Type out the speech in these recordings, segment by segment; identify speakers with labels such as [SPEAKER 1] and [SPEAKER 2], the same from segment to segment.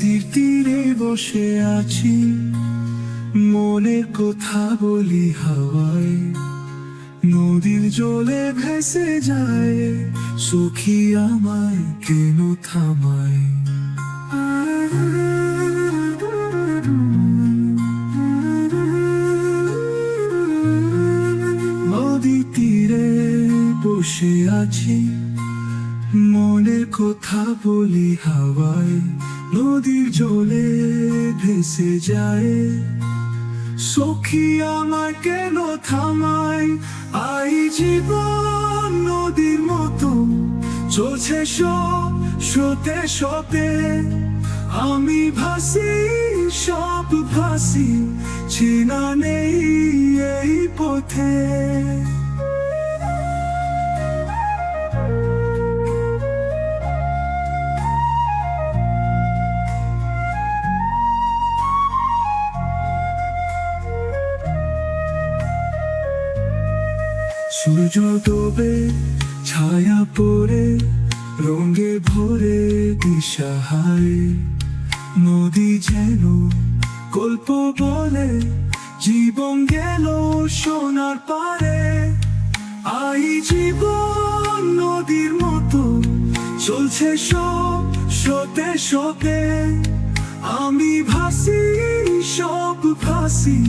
[SPEAKER 1] নদীর তীরে বসে আছি, মনের কথা বলি হাওয়ায়। নদীর জলে ভেসে যায়, সখী আমায় কেন থামায়। নদীর তীরে বসে আছি, মনের কথা বলি হাওয়ায়। নদীর জলে ভেসে যায়, সখী আমায় কেন থামায়। আই জীবন নদীর মতো চলছে সব স্রোতে স্রোতে। আমি ভাসি, সব ভাসি, চেনা নেই এই পথে। সূর্য ডোবে, ছায়া পড়ে, রঙে ভরে দিশাহায়। নদী যেন গল্প বলে, জীবন গেল সোনার পারে। আই জীবন নদীর মতো চলছে সব স্রোতে স্রোতে। আমি ভাসি, সব ভাসি,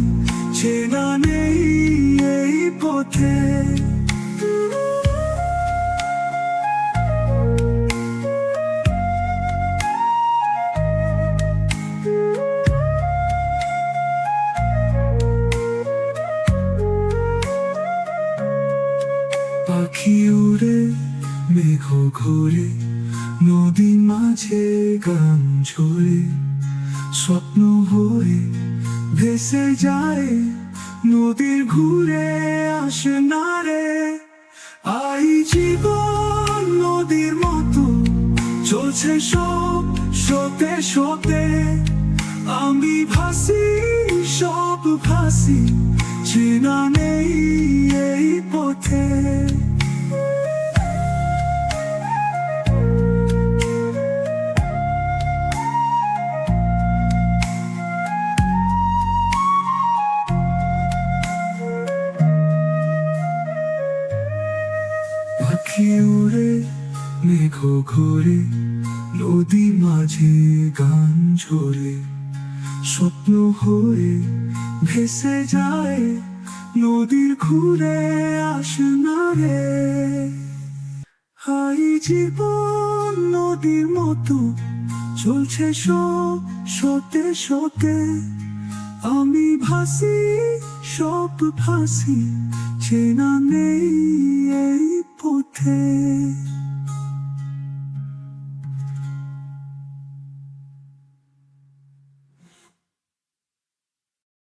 [SPEAKER 1] চেনা নেই এই পথে। পাখি উড়ে, মেঘ ঘোরে, নদীর মাঝে গান ঝরে। স্বপ্ন হয়ে ভেসে যায়, নদীর ঘুরে আসে না রে। আই জীবন নদীর মতো চলছে সব স্রোতে স্রোতে। আমি ভাসি, সব ভাসি, চেনা নেই এই পথে। পাখি উড়ে, মেঘ ঘোরে, নদী মাঝে গান ঝরে। স্বপ্ন হয়ে ভেসে যায়, নদীর ঘুরে আসে না রে। হাই জীবন নদীর মতো চলছে সব স্রোতে স্রোতে। আমি ভাসি, সব ভাসি, চেনা নেই এই